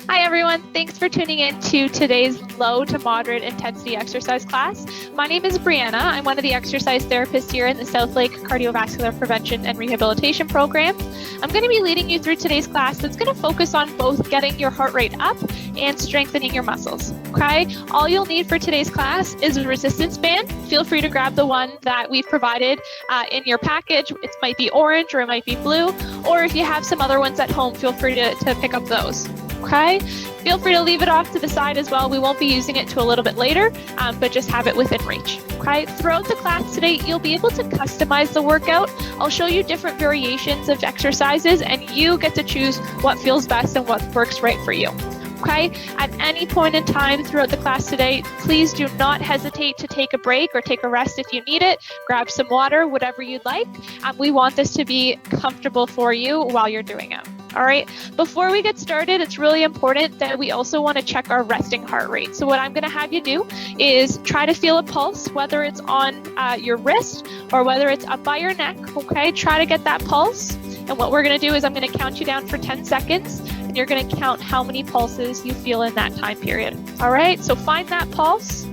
Hi everyone, thanks for tuning in to today's low to moderate intensity exercise class. My name is Brianna. I'm one of the exercise therapists here in the South Lake Cardiovascular Prevention and Rehabilitation Program. I'm going to be leading you through today's class that's going to focus on both getting your heart rate up and strengthening your muscles. Okay, all you'll need for today's class is a resistance band. Feel free to grab the one that we've provided in your package. It might be orange or it might be blue, or if you have some other ones at home, feel free to pick up those. Okay, feel free to leave it off to the side as well. We won't be using it till a little bit later, but just have it within reach. Okay, throughout the class today, you'll be able to customize the workout. I'll show you different variations of exercises, and you get to choose what feels best and what works right for you. Okay, at any point in time throughout the class today, please do not hesitate to take a break or take a rest if you need it. Grab some water, whatever you'd like. We want this to be comfortable for you while you're doing it. All right, before we get started, it's really important that we also want to check our resting heart rate. So what I'm going to have you do is try to feel a pulse, whether it's on your wrist or whether it's up by your neck. Okay, try to get that pulse. And what we're going to do is I'm going to count you down for 10 seconds, and you're going to count how many pulses you feel in that time period. All right, so find that pulse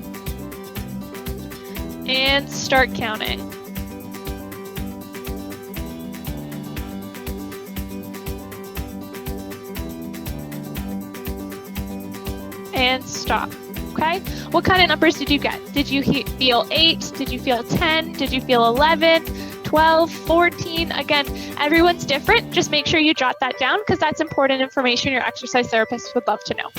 and start counting. And stop. Okay, what kind of numbers did you get? Did you feel 8? Did you feel 10? Did you feel 11, 12, 14? Again, everyone's different. Just make sure you jot that down because that's important information your exercise therapist would love to know.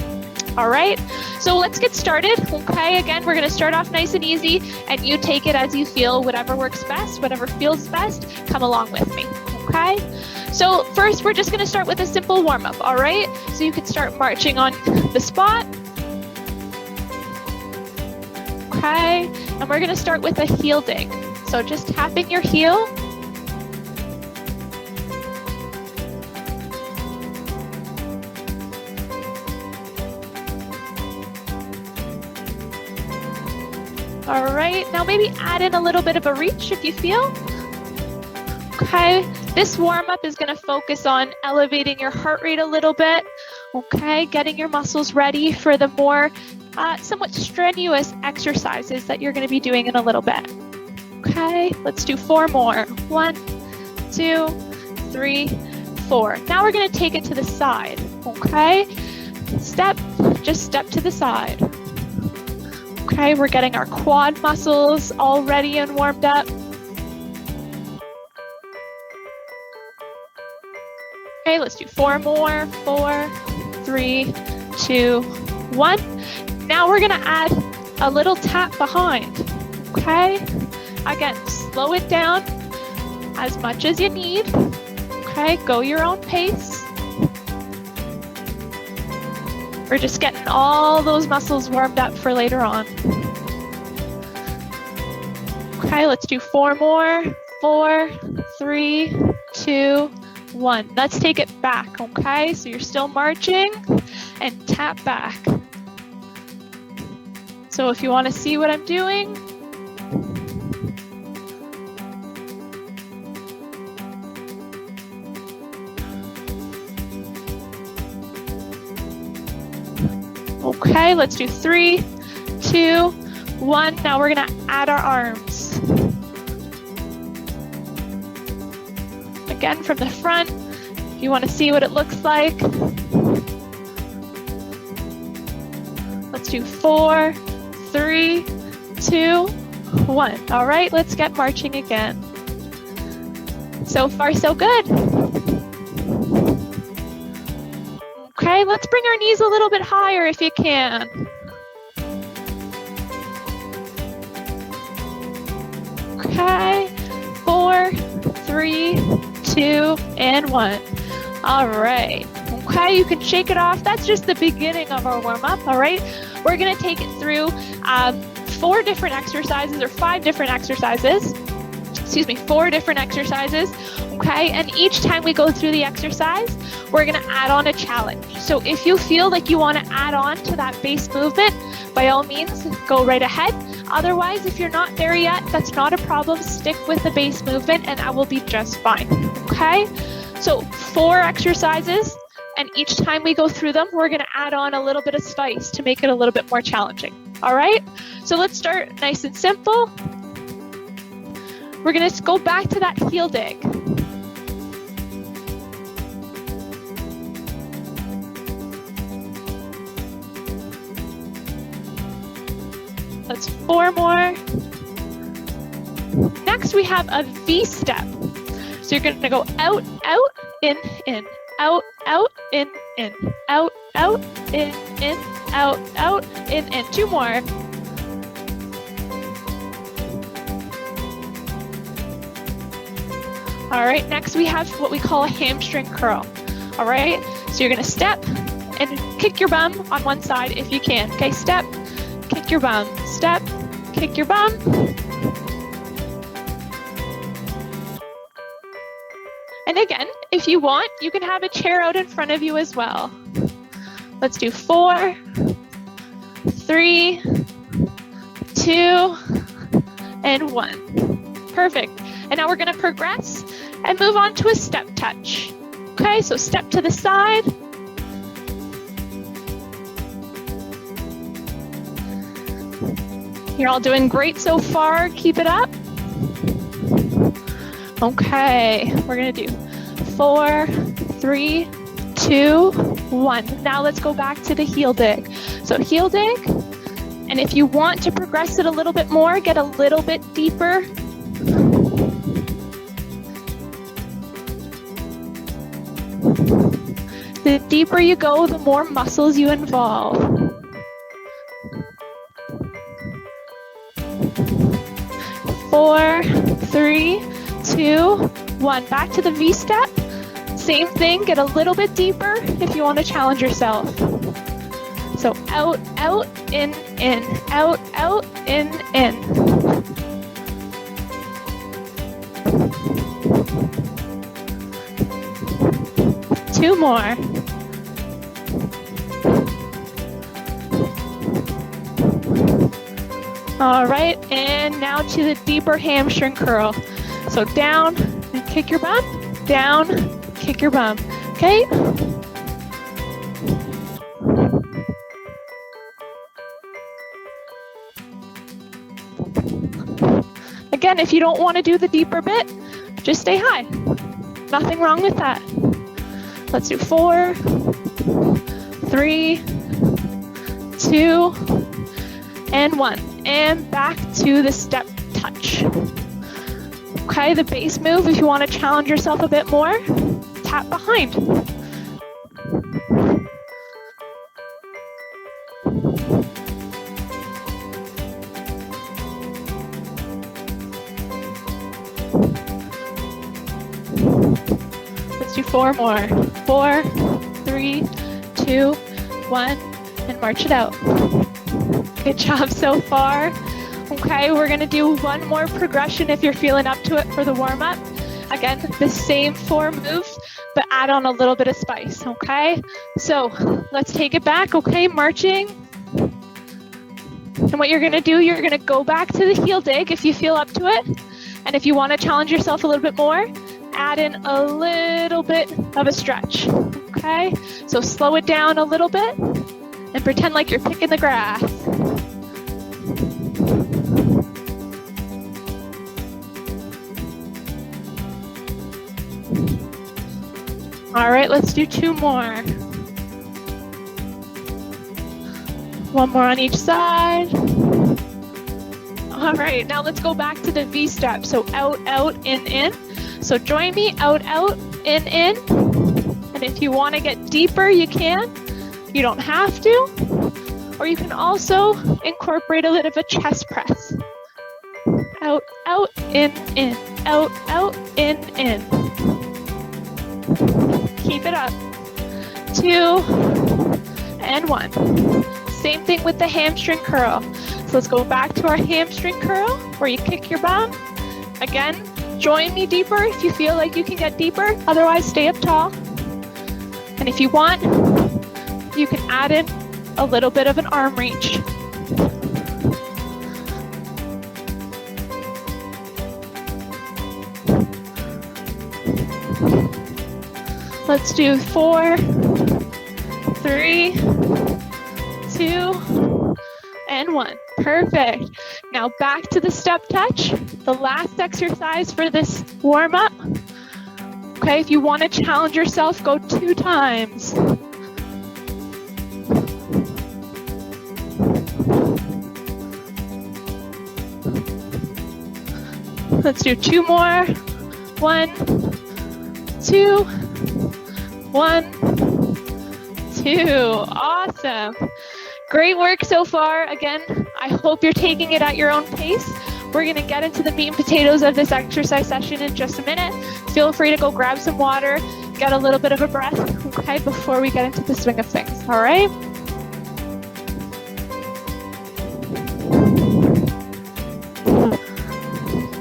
All right, so let's get started. Okay, again, we're going to start off nice and easy, and you take it as you feel. Whatever works best, whatever feels best, come along with me. Okay, so first we're just going to start with a simple warm-up. All right, so you can start marching on the spot. Okay, and we're going to start with a heel dig. So just tapping your heel. All right, now maybe add in a little bit of a reach if you feel. Okay, this warm-up is going to focus on elevating your heart rate a little bit. Okay, getting your muscles ready for the more somewhat strenuous exercises that you're going to be doing in a little bit. Okay, let's do 4 more. 1, 2, 3, 4. Now we're going to take it to the side. Okay, just step to the side. Okay, we're getting our quad muscles all ready and warmed up. Okay, let's do 4 more. 4, 3, 2, 1. Now we're going to add a little tap behind. Okay, again, slow it down as much as you need. Okay, go your own pace. We're just getting all those muscles warmed up for later on. Okay, let's do 4 more. 4, 3, 2, 1. Let's take it back. Okay, so you're still marching and tap back. So if you want to see what I'm doing, okay, let's do 3, 2, 1. Now we're going to add our arms. Again, from the front, if you want to see what it looks like. Let's do 4, 3, 2, 1. All right, let's get marching again. So far, so good. Okay, let's bring our knees a little bit higher if you can. Okay, 4, 3, 2, and 1. All right. Okay, you can shake it off. That's just the beginning of our warm-up. All right, we're going to take it through 4 different exercises or 5 different exercises. Excuse me, 4 different exercises. Okay, and each time we go through the exercise, we're going to add on a challenge. So if you feel like you want to add on to that base movement, by all means, go right ahead. Otherwise, if you're not there yet, that's not a problem. Stick with the base movement and that will be just fine. Okay, so 4 exercises. And each time we go through them, we're gonna add on a little bit of spice to make it a little bit more challenging. All right, so let's start nice and simple. We're gonna go back to that heel dig. That's 4 more. Next, we have a V step. So you're gonna go out, out, in, out, out, in, out, out, in, out, out, in. 2 more. All right, next we have what we call a hamstring curl. All right, so you're gonna step and kick your bum on one side if you can. Okay, step, kick your bum, step, kick your bum. And again, if you want, you can have a chair out in front of you as well. Let's do 4, 3, 2, and 1. Perfect. And now we're gonna progress and move on to a step touch. Okay, so step to the side. You're all doing great so far. Keep it up. Okay, we're gonna do 4, 3, 2, 1. Now let's go back to the heel dig. So heel dig, and if you want to progress it a little bit more, get a little bit deeper. The deeper you go, the more muscles you involve. 4, 3, 2, 1. Back to the V step. Same thing, get a little bit deeper if you want to challenge yourself. So out, out, in, out, out, in. 2 more. All right, and now to the deeper hamstring curl. So down and kick your bum, down, kick your bum, okay? Again, if you don't want to do the deeper bit, just stay high. Nothing wrong with that. Let's do 4, 3, 2, and 1. And back to the step touch. Okay, the base move, if you want to challenge yourself a bit more, tap behind. Let's do 4 more. 4, 3, 2, 1, and march it out. Good job so far. Okay, we're gonna do one more progression if you're feeling up to it for the warm-up. Again, the same 4 moves, but add on a little bit of spice, okay? So let's take it back, okay, marching. And what you're gonna do, you're gonna go back to the heel dig if you feel up to it. And if you wanna challenge yourself a little bit more, add in a little bit of a stretch, okay? So slow it down a little bit and pretend like you're picking the grass. All right, let's do 2 more. 1 more on each side. All right, now let's go back to the V step. So out, out, in. So join me, out, out, in. And if you want to get deeper, you can. You don't have to. Or you can also incorporate a little bit of a chest press. Out, out, in. Out, out, in. Keep it up. 2 and 1. Same thing with the hamstring curl. So let's go back to our hamstring curl where you kick your bum. Again, join me deeper if you feel like you can get deeper. Otherwise, stay up tall. And if you want, you can add in a little bit of an arm reach. Let's do 4, 3, 2, and 1. Perfect. Now back to the step touch, the last exercise for this warm-up. Okay, if you want to challenge yourself, go 2 times. Let's do 2 more. 1, 2, 1, 2. Awesome. Great work so far. Again, I hope you're taking it at your own pace. We're going to get into the meat and potatoes of this exercise session in just a minute. Feel free to go grab some water, get a little bit of a breath, okay, before we get into the swing of things, all right?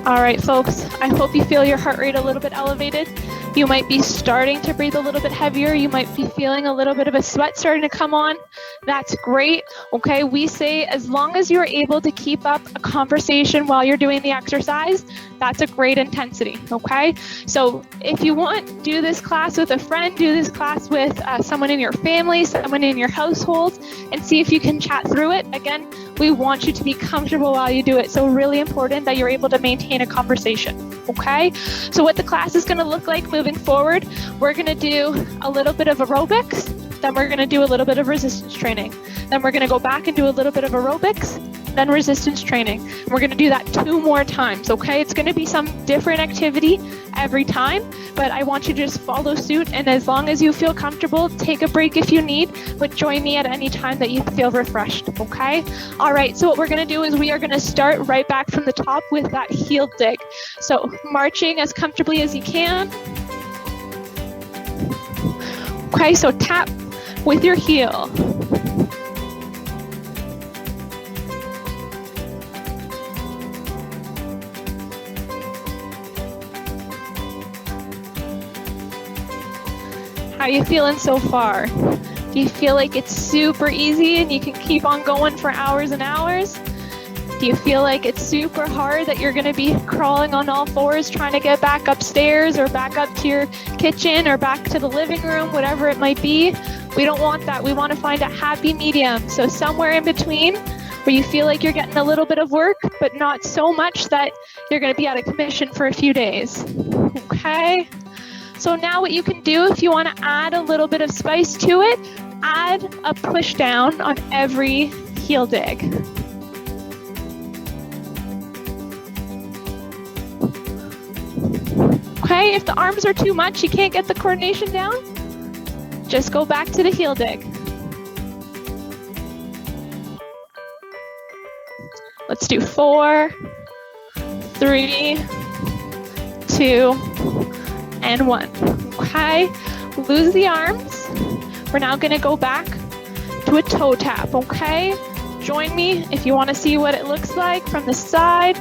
All right, folks, I hope you feel your heart rate a little bit elevated. You might be starting to breathe a little bit heavier. You might be feeling a little bit of a sweat starting to come on. That's great. Okay, we say as long as you're able to keep up a conversation while you're doing the exercise, that's a great intensity. Okay, so if you want, do this class with a friend, do this class with someone in your family, someone in your household, and see if you can chat through it. Again, we want you to be comfortable while you do it. So really important that you're able to maintain a conversation. Okay, so what the class is going to look like moving forward, we're going to do a little bit of aerobics, then we're going to do a little bit of resistance training, then we're going to go back and do a little bit of aerobics, then resistance training. And we're going to do that 2 more times. Okay, it's going to be some different activity every time, but I want you to just follow suit, and as long as you feel comfortable, take a break if you need, but join me at any time that you feel refreshed. Okay, all right, so what we're going to do is we are going to start right back from the top with that heel dig. So marching as comfortably as you can. Okay, so tap with your heel. How are you feeling so far? Do you feel like it's super easy and you can keep on going for hours and hours? Do you feel like it's super hard that you're going to be crawling on all fours trying to get back upstairs or back up to your kitchen or back to the living room, whatever it might be? We don't want that. We want to find a happy medium. So somewhere in between where you feel like you're getting a little bit of work, but not so much that you're going to be out of commission for a few days. Okay? So now what you can do, if you want to add a little bit of spice to it, add a push down on every heel dig. Okay, if the arms are too much, you can't get the coordination down, just go back to the heel dig. Let's do 4, 3, 2, and 1. Okay, lose the arms. We're now going to go back to a toe tap. Okay, join me if you want to see what it looks like from the side.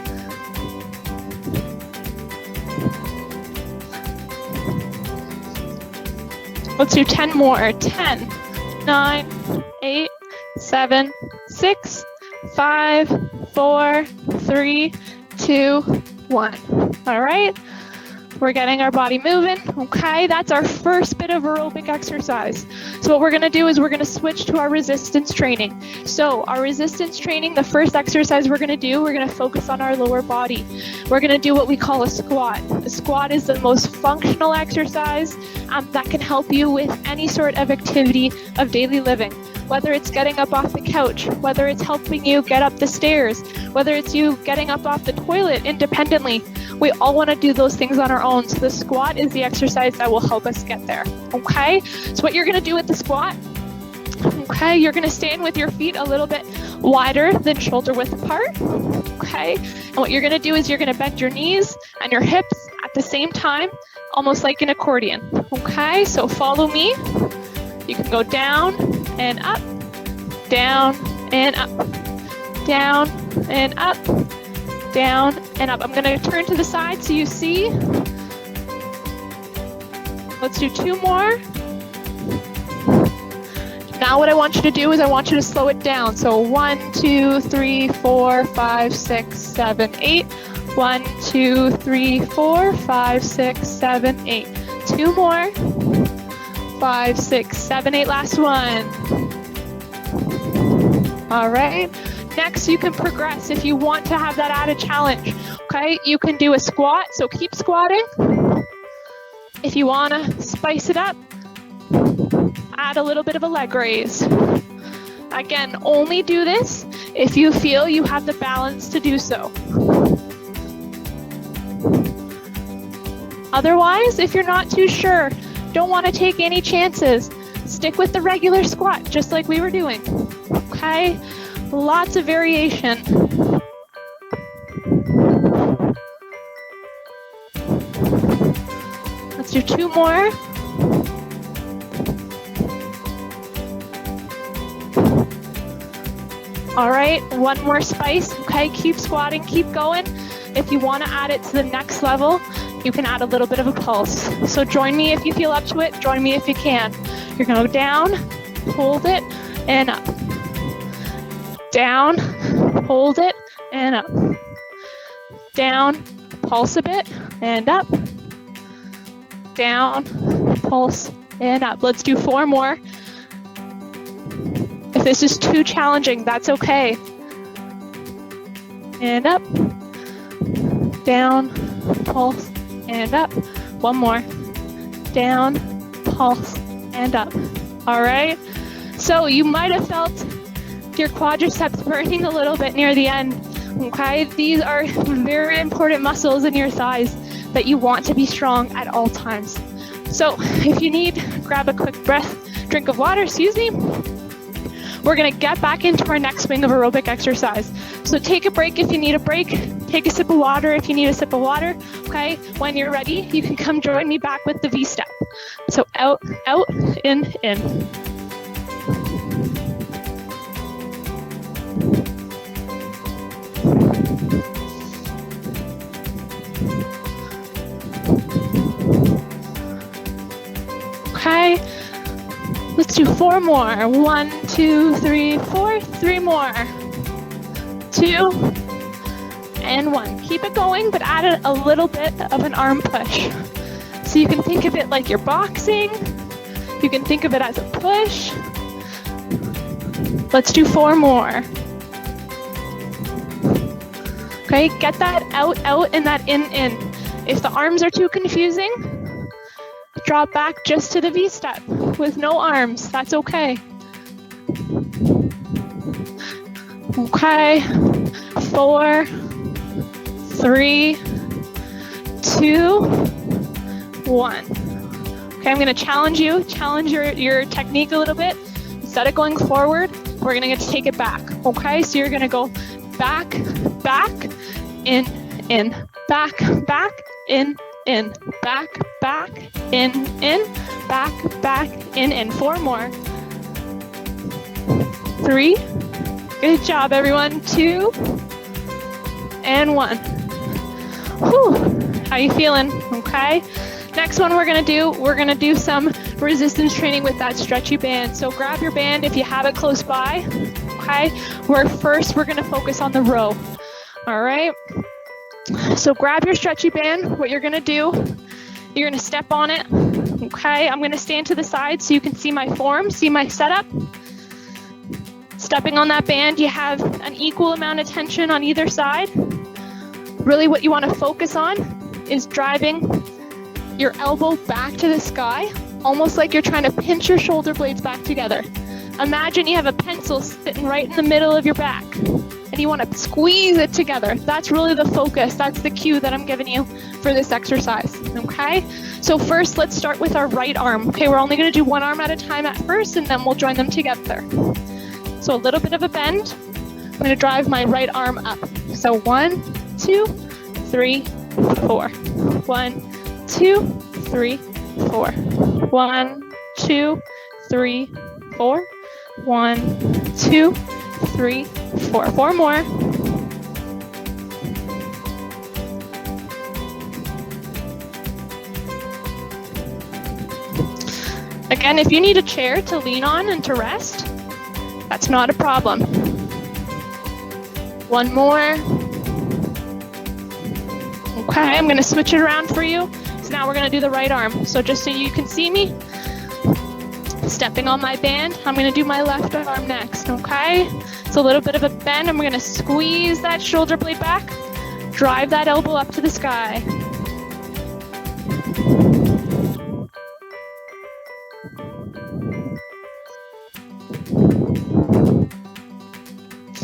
Let's do 10 more. 10, 9, 8, 7, 6, 5, 4, 3, 2, 1. All right. We're getting our body moving. Okay, that's our first bit of aerobic exercise. So what we're going to do is we're going to switch to our resistance training. So our resistance training, the first exercise we're going to focus on our lower body. We're going to do what we call a squat. A squat is the most functional exercise that can help you with any sort of activity of daily living. Whether it's getting up off the couch, whether it's helping you get up the stairs, whether it's you getting up off the toilet independently, we all want to do those things on our own. So the squat is the exercise that will help us get there. Okay, so what you're going to do with the squat, okay, you're going to stand with your feet a little bit wider than shoulder width apart. Okay, and what you're going to do is you're going to bend your knees and your hips at the same time, almost like an accordion. Okay, so follow me. You can go down and up, down and up, down and up, down and up. I'm going to turn to the side so you see. Let's do 2 more. Now what I want you to do is I want you to slow it down. So 1, 2, 3, 4, 5, 6, 7, 8. 1, 2, 3, 4, 5, 6, 7, 8. 2 more. 5, 6, 7, 8. Last one. All right. Next, you can progress if you want to have that added challenge. Okay, you can do a squat, so keep squatting. If you want to spice it up, add a little bit of a leg raise. Again, only do this if you feel you have the balance to do so. Otherwise, if you're not too sure, don't want to take any chances, stick with the regular squat, just like we were doing. Okay, lots of variation. Let's do 2 more. All right, 1 more spice. Okay, keep squatting, keep going. If you want to add it to the next level, you can add a little bit of a pulse. So join me if you feel up to it, join me if you can. You're gonna go down, hold it, and up. Down, hold it, and up. Down, pulse a bit, and up. Down, pulse, and up. Let's do 4 more. If this is too challenging, that's okay. And up, down, pulse, and up. 1 more. Down, pulse, and up. All right. So you might have felt your quadriceps burning a little bit near the end. Okay. These are very important muscles in your thighs that you want to be strong at all times. So if you need, grab a quick drink of water, excuse me. We're gonna get back into our next swing of aerobic exercise. So take a break if you need a break. Take a sip of water if you need a sip of water. Okay, when you're ready, you can come join me back with the V-step. So out, out, in, in. Okay, let's do 4 more. 1, 2, 3, 4. 3 more. 2 and 1. Keep it going, but add a little bit of an arm push. So you can think of it like you're boxing. You can think of it as a push. Let's do 4 more. Okay, get that out, out, and that in, in. If the arms are too confusing, drop back just to the V-step with no arms. That's okay. Okay, 4, 3, 2, 1. Okay, I'm gonna challenge your technique a little bit. Instead of going forward, we're gonna take it back. Okay, so you're gonna go back, back, in, back, back, in, back, back, in, back, in. 4 more. 3. Good job, everyone. 2 and 1. Whew. How you feeling? Okay. Next one we're gonna do some resistance training with that stretchy band. So grab your band if you have it close by. Okay. We're gonna focus on the row. All right. So grab your stretchy band. What you're gonna do, you're gonna step on it. Okay. I'm gonna stand to the side so you can see my form, see my setup. Stepping on that band, you have an equal amount of tension on either side. Really what you want to focus on is driving your elbow back to the sky, almost like you're trying to pinch your shoulder blades back together. Imagine you have a pencil sitting right in the middle of your back and you want to squeeze it together. That's really the focus. That's the cue that I'm giving you for this exercise, okay? So first, let's start with our right arm. Okay, we're only going to do 1 arm at a time at first, and then we'll join them together. So a little bit of a bend. I'm going to drive my right arm up. So 1, 2, 3, 4. 1, 2, 3, 4. 1, 2, 3, 4. 1, 2, 3, 4. 4 more. Again, if you need a chair to lean on and to rest, that's not a problem. 1 more. Okay, I'm gonna switch it around for you. So now we're gonna do the right arm. So just so you can see me, Stepping on my band, I'm going to do my left arm next, okay? So a little bit of a bend, and we're going to squeeze that shoulder blade back, drive that elbow up to the sky.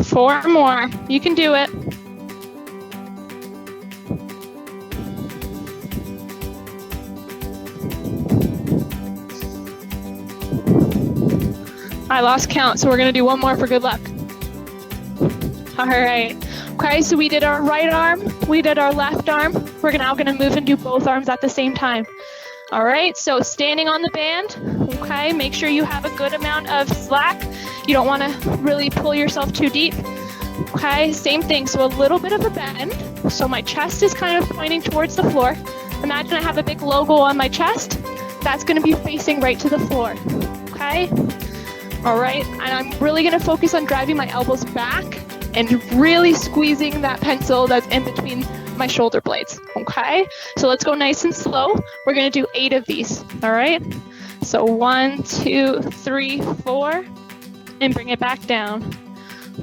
Four more. You can do it. I lost count, so we're going to do one more for good luck. All right. Okay, so we did our right arm, we did our left arm. We're now going to move and do both arms at the same time. All right, so standing on the band, okay, make sure you have a good amount of slack. You don't want to really pull yourself too deep. Okay, same thing, so a little bit of a bend. So my chest is kind of pointing towards the floor. Imagine I have a big logo on my chest. That's going to be facing right to the floor. Okay, all right, and I'm really going to focus on driving my elbows back and really squeezing that pencil that's in between my shoulder blades, okay? So let's go nice and slow. We're gonna do 8 of these, all right? So 1, 2, 3, 4, and bring it back down.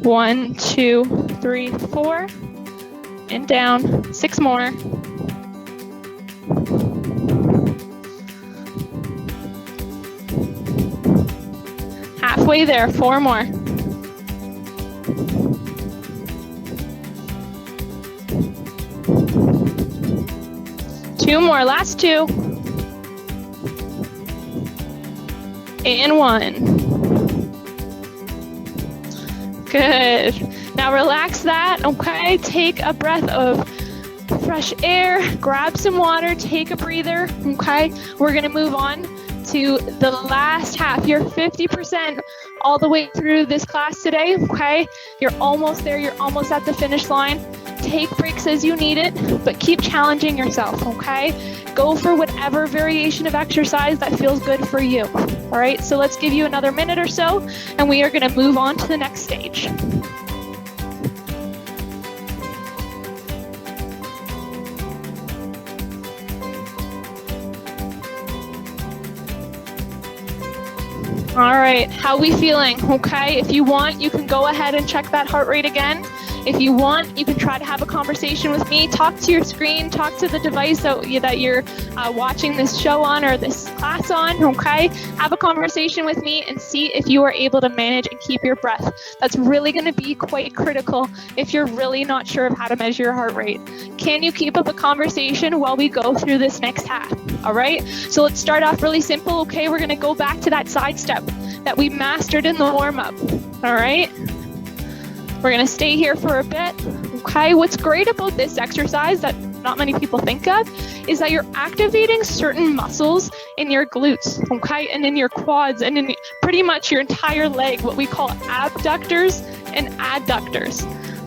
1, 2, 3, 4, and down. 6 more. Halfway there, 4 more. Two more, last 2. And 1. Good. Now relax that, okay? Take a breath of fresh air, grab some water, take a breather, okay? We're gonna move on to the last half. You're 50% all the way through this class today, okay? You're almost there, you're almost at the finish line. Take breaks as you need it, but keep challenging yourself, okay? Go for whatever variation of exercise that feels good for you, all right? So let's give you another minute or so, and we are gonna move on to the next stage. All right, how we feeling? Okay, if you want, you can go ahead and check that heart rate again. If you want, you can try to have a conversation with me. Talk to your screen, talk to the device that you're watching this show on or this class on, okay? Have a conversation with me and see if you are able to manage and keep your breath. That's really gonna be quite critical if you're really not sure of how to measure your heart rate. Can you keep up a conversation while we go through this next half, all right? So let's start off really simple, okay? We're gonna go back to that side step that we mastered in the warm-up, all right? We're gonna stay here for a bit, okay? What's great about this exercise that not many people think of is that you're activating certain muscles in your glutes, okay? And in your quads and in pretty much your entire leg, what we call abductors and adductors,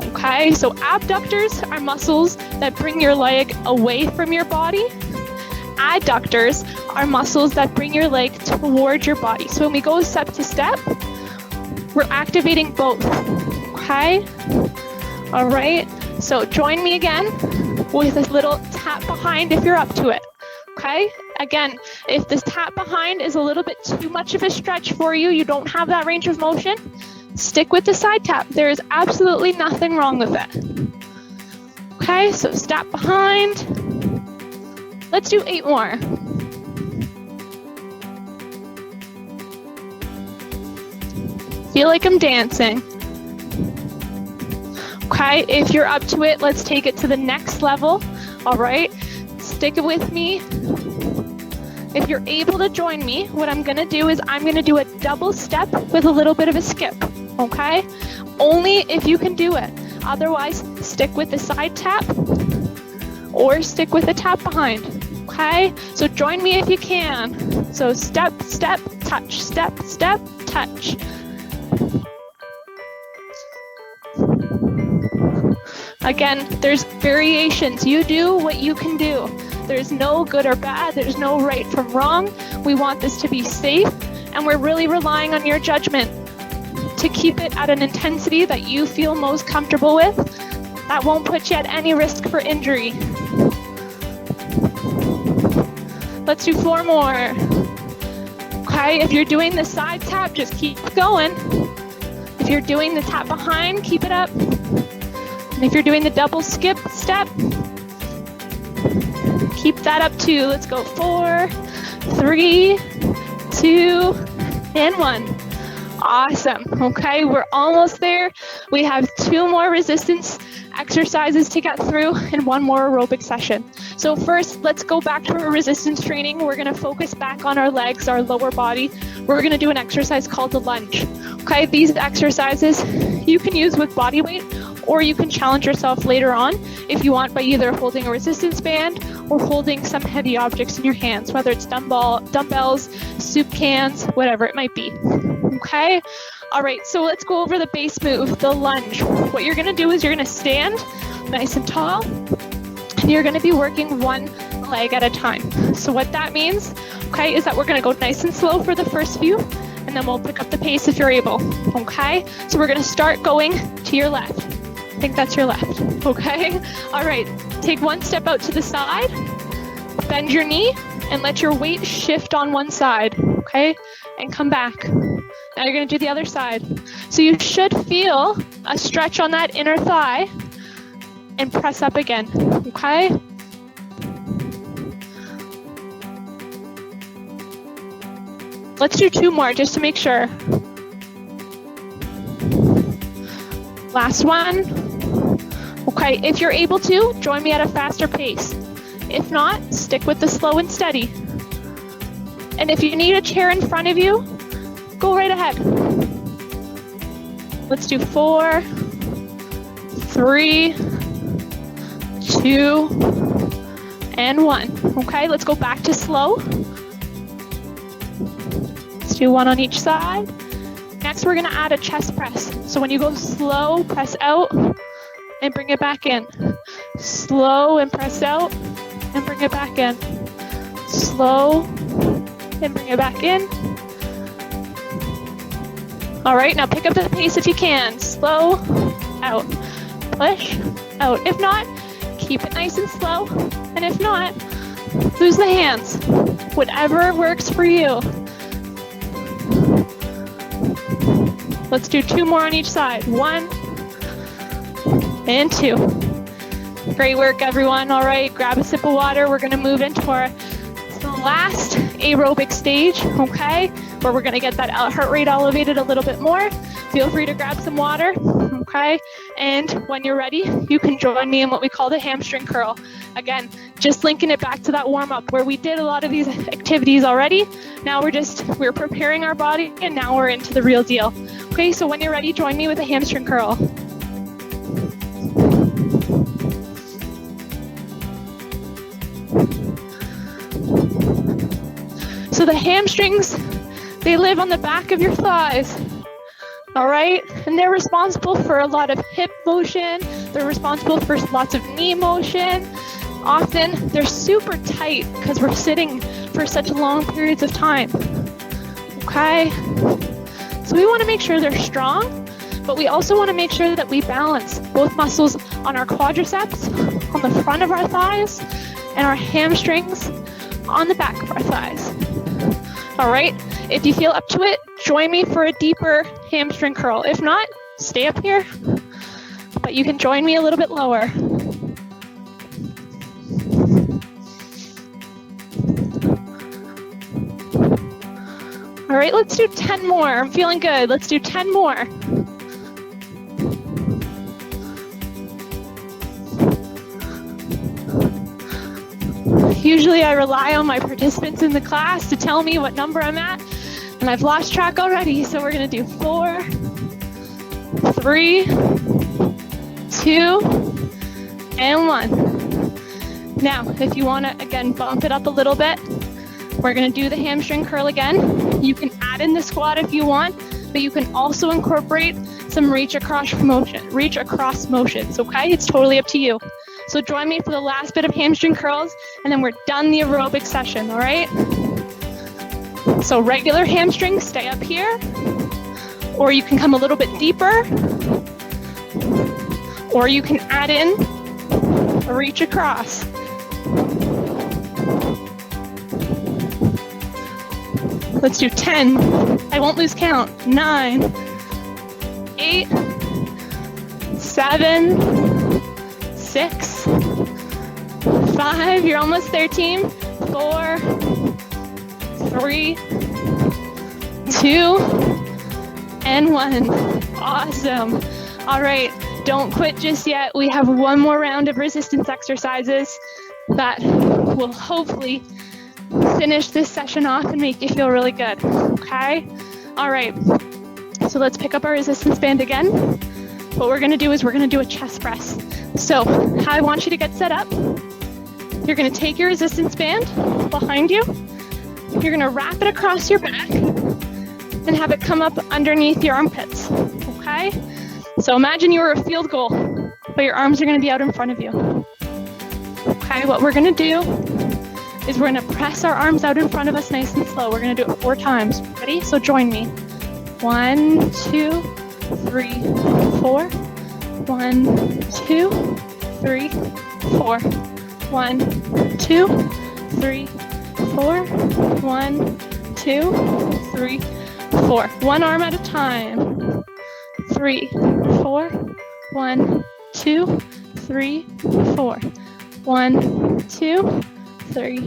okay? So abductors are muscles that bring your leg away from your body. Adductors are muscles that bring your leg towards your body. So when we go step to step, we're activating both. Okay, all right, so join me again with this little tap behind if you're up to it, okay? Again, if this tap behind is a little bit too much of a stretch for you, you don't have that range of motion, stick with the side tap. There is absolutely nothing wrong with it. Okay, so step behind. Let's do 8 more. Feel like I'm dancing. Okay, if you're up to it, let's take it to the next level. All right, stick with me. If you're able to join me, what I'm gonna do is I'm gonna do a double step with a little bit of a skip, okay? Only if you can do it. Otherwise, stick with the side tap or stick with the tap behind, okay? So join me if you can. So step, step, touch, step, step, touch. Again, there's variations. You do what you can do. There's no good or bad. There's no right from wrong. We want this to be safe, and we're really relying on your judgment to keep it at an intensity that you feel most comfortable with. That won't put you at any risk for injury. Let's do 4 more. Okay, if you're doing the side tap, just keep going. If you're doing the tap behind, keep it up. And if you're doing the double skip step, keep that up too. Let's go 4, 3, 2, and 1. Awesome. Okay, we're almost there. We have 2 more resistance exercises to get through and 1 more aerobic session. So first, let's go back to our resistance training. We're going to focus back on our legs, our lower body. We're going to do an exercise called the lunge. Okay, these exercises you can use with body weight, or you can challenge yourself later on if you want by either holding a resistance band or holding some heavy objects in your hands, whether it's dumbbells, soup cans, whatever it might be. Okay? All right, so let's go over the base move, the lunge. What you're gonna do is you're gonna stand nice and tall, and you're gonna be working 1 leg at a time. So what that means, okay, is that we're gonna go nice and slow for the first few, and then we'll pick up the pace if you're able, okay? So we're gonna start going to your left. I think that's your left, okay? All right, take 1 step out to the side, bend your knee, and let your weight shift on one side, okay? And come back. Now you're gonna do the other side. So you should feel a stretch on that inner thigh and press up again, okay? Let's do 2 more just to make sure. Last one. Okay, if you're able to, join me at a faster pace. If not, stick with the slow and steady. And if you need a chair in front of you, go right ahead. Let's do 4, 3, 2, and 1. Okay, let's go back to slow. Let's do 1 on each side. Next, we're gonna add a chest press. So when you go slow, press out and bring it back in. Slow and press out and bring it back in. Slow and bring it back in. All right, now pick up the pace if you can. Slow, out, push, out. If not, keep it nice and slow. And if not, lose the hands. Whatever works for you. Let's do 2 more on each side. 1 and 2. Great work, everyone. All right, grab a sip of water. We're gonna move into our last aerobic stage, okay, where we're gonna get that heart rate elevated a little bit more. Feel free to grab some water, okay, and when you're ready, you can join me in what we call the hamstring curl. Again, just linking it back to that warm-up where we did a lot of these activities already. Now we're preparing our body, and now we're into the real deal. Okay, so when you're ready, join me with a hamstring curl. So the hamstrings, they live on the back of your thighs, all right? And they're responsible for a lot of hip motion. They're responsible for lots of knee motion. Often they're super tight because we're sitting for such long periods of time, okay? So we wanna make sure they're strong, but we also wanna make sure that we balance both muscles on our quadriceps, on the front of our thighs, and our hamstrings on the back of our thighs. All right, if you feel up to it, join me for a deeper hamstring curl. If not, stay up here, but you can join me a little bit lower. All right, let's do 10 more. I'm feeling good. Let's do 10 more. Usually I rely on my participants in the class to tell me what number I'm at, and I've lost track already. So we're gonna do 4, 3, 2, and 1. Now, if you wanna, again, bump it up a little bit, we're gonna do the hamstring curl again. You can add in the squat if you want, but you can also incorporate some reach across motions, okay? It's totally up to you. So join me for the last bit of hamstring curls, and then we're done the aerobic session, all right? So regular hamstrings, stay up here, or you can come a little bit deeper, or you can add in a reach across. Let's do 10. I won't lose count. 9, 8, 7, 6, 5. You're almost there, team. 4, 3, 2, and 1. Awesome. All right, don't quit just yet. We have one more round of resistance exercises that will hopefully finish this session off and make you feel really good, okay? All right, so let's pick up our resistance band again. What we're gonna do is we're gonna do a chest press. So I want you to get set up. You're gonna take your resistance band behind you. You're gonna wrap it across your back and have it come up underneath your armpits, okay? So imagine you were a field goal, but your arms are gonna be out in front of you. Okay, what we're gonna do is we're gonna press our arms out in front of us nice and slow. We're gonna do it 4 times. Ready? So join me. 1, 2, 3, 4. 1, 2, 3, 4. 1, 2, 3, 4. 1, 2, 3, 4. One arm at a time. 3, 4. 1, 2, 3, 4. 1, 2, 3,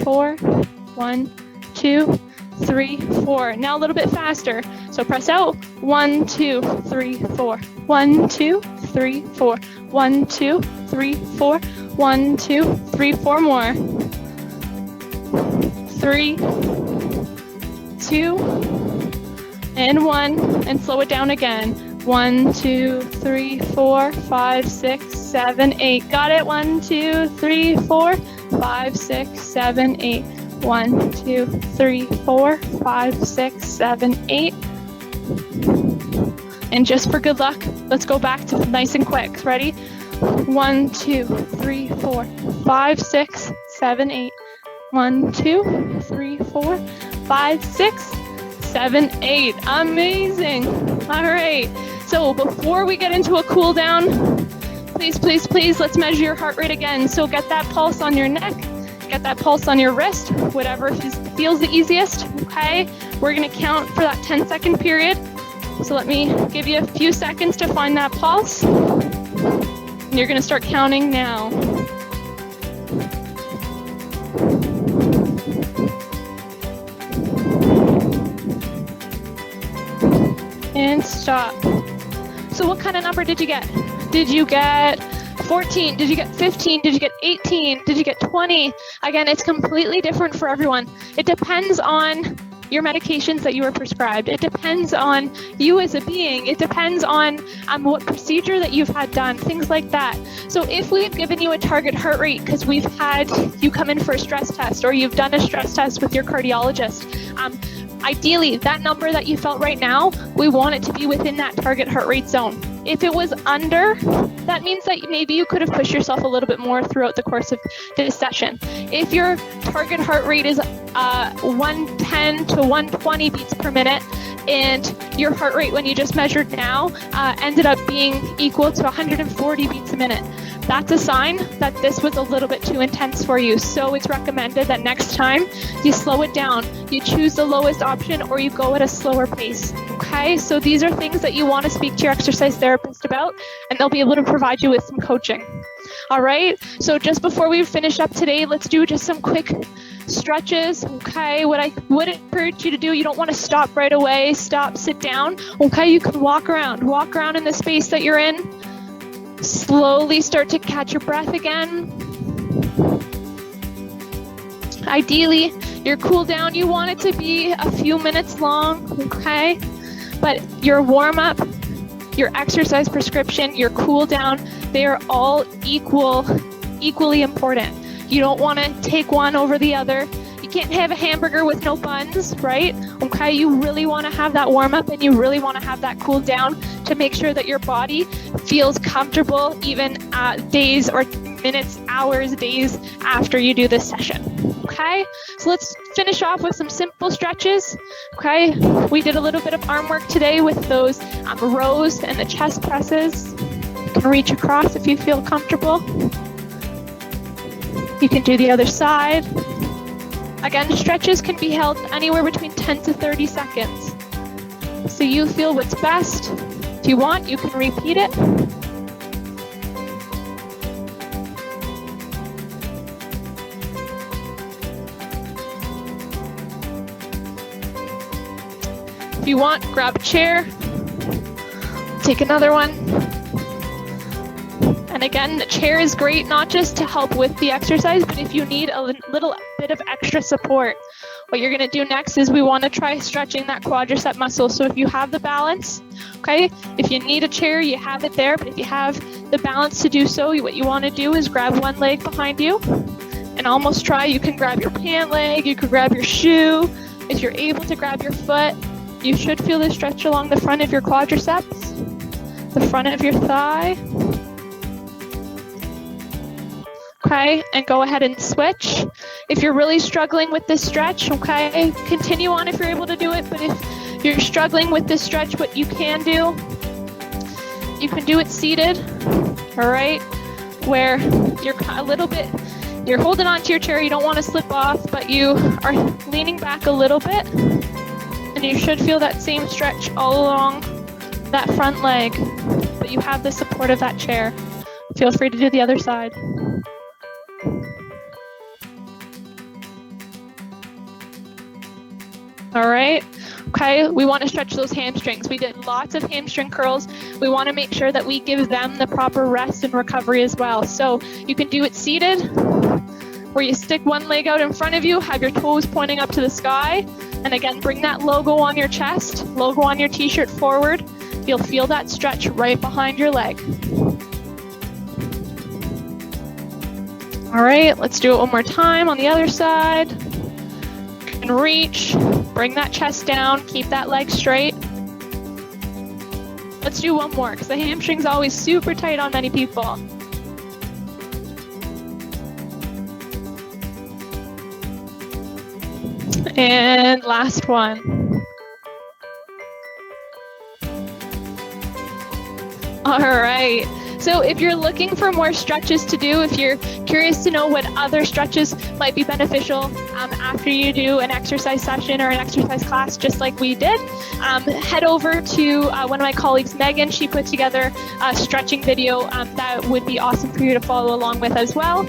4. 1, 2, 3, 4. Now a little bit faster. So press out. 1, 2, 3, 4. 1, 2, 3, 4. 1, 2, 3, 4. 1, 2, 3, 4 more. 3, 2, and 1, and slow it down again. 1, 2, 3, 4, 5, 6, 7, 8. Got it? 1, 2, 3, 4, 5, 6, 7, 8. 1, 2, 3, 4, 5, 6, 7, 8. And just for good luck, let's go back to nice and quick. Ready? 1, 2, 3, 4, 5, 6, 7, 8. 1, 2, 3, 4, 5, 6, 7, 8. Amazing. All right. So before we get into a cool down, please, let's measure your heart rate again. So get that pulse on your neck, get that pulse on your wrist, whatever feels the easiest, okay? We're gonna count for that 10-second period. So let me give you a few seconds to find that pulse. And you're gonna start counting now. And stop. So what kind of number did you get? Did you get 14? Did you get 15? Did you get 18? Did you get 20? Again, it's completely different for everyone. It depends on your medications that you were prescribed. It depends on you as a being. It depends on what procedure that you've had done, things like that. So if we've given you a target heart rate because we've had you come in for a stress test or you've done a stress test with your cardiologist, ideally, that number that you felt right now, we want it to be within that target heart rate zone. If it was under, that means that maybe you could have pushed yourself a little bit more throughout the course of this session. If your target heart rate is 110 to 120 beats per minute, and your heart rate when you just measured now ended up being equal to 140 beats a minute, that's a sign that this was a little bit too intense for you. So it's recommended that next time you slow it down, you choose the lowest option, or you go at a slower pace. Okay, so these are things that you want to speak to your exercise therapist about, and they'll be able to provide you with some coaching. All right, so just before we finish up today, let's do just some quick stretches. Okay, what I would encourage you to do, you don't want to stop right away, sit down. Okay, you can walk around in the space that you're in. Slowly start to catch your breath again. Ideally, your cool down, you want it to be a few minutes long, okay? But your warm up, your exercise prescription, your cool down, they are all equally important. You don't want to take one over the other. You can't have a hamburger with no buns, right? Okay, you really want to have that warm up and you really want to have that cool down to make sure that your body feels comfortable even days or minutes, hours, days after you do this session. Okay, so let's finish off with some simple stretches. Okay, we did a little bit of arm work today with those rows and the chest presses. You can reach across if you feel comfortable. You can do the other side. Again, stretches can be held anywhere between 10 to 30 seconds. So you feel what's best. If you want, you can repeat it. If you want, grab a chair, take another one. And again, the chair is great, not just to help with the exercise, but if you need a little bit of extra support. What you're gonna do next is we wanna try stretching that quadricep muscle. So if you have the balance, okay, if you need a chair, you have it there, but if you have the balance to do so, what you wanna do is grab one leg behind you and almost try, you can grab your pant leg, you could grab your shoe. If you're able to grab your foot, you should feel the stretch along the front of your quadriceps, the front of your thigh. Okay, and go ahead and switch. If you're really struggling with this stretch, okay, continue on if you're able to do it, but if you're struggling with this stretch, what you can do it seated, all right, where you're a little bit, you're holding onto your chair, you don't want to slip off, but you are leaning back a little bit, and you should feel that same stretch all along that front leg, but you have the support of that chair. Feel free to do the other side. All right, okay, we want to stretch those hamstrings. We did lots of hamstring curls. We want to make sure that we give them the proper rest and recovery as well. So you can do it seated, where you stick one leg out in front of you, have your toes pointing up to the sky, and again, bring that logo on your chest, logo on your t-shirt forward. You'll feel that stretch right behind your leg. All right, let's do it one more time on the other side. And reach, bring that chest down, keep that leg straight. Let's do one more, because the hamstring's always super tight on many people. And last one. All right. So if you're looking for more stretches to do, if you're curious to know what other stretches might be beneficial after you do an exercise session or an exercise class, just like we did, head over to one of my colleagues, Megan. She put together a stretching video that would be awesome for you to follow along with as well.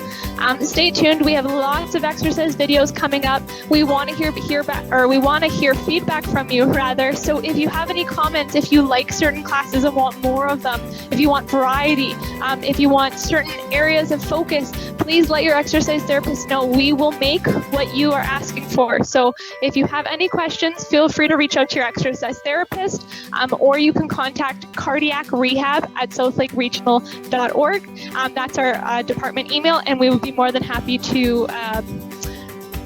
Stay tuned. We have lots of exercise videos coming up. We want to hear feedback from you rather. So if you have any comments, if you like certain classes and want more of them, if you want variety, if you want certain areas of focus, please let your exercise therapist know. We will make what you are asking for. So if you have any questions, feel free to reach out to your exercise therapist, or you can contact cardiac rehab at southlakeregional.org. That's our department email, and we would be more than happy to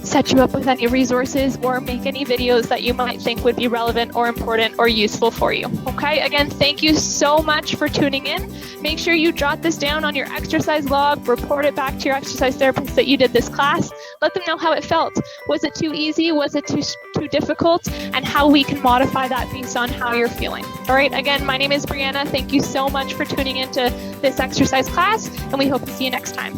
set you up with any resources or make any videos that you might think would be relevant or important or useful for you. Okay, again, thank you so much for tuning in. Make sure you jot this down on your exercise log, report it back to your exercise therapist that you did this class. Let them know how it felt. Was it too easy? Was it too difficult? And how we can modify that based on how you're feeling. All right, again, my name is Brianna. Thank you so much for tuning into this exercise class, and we hope to see you next time.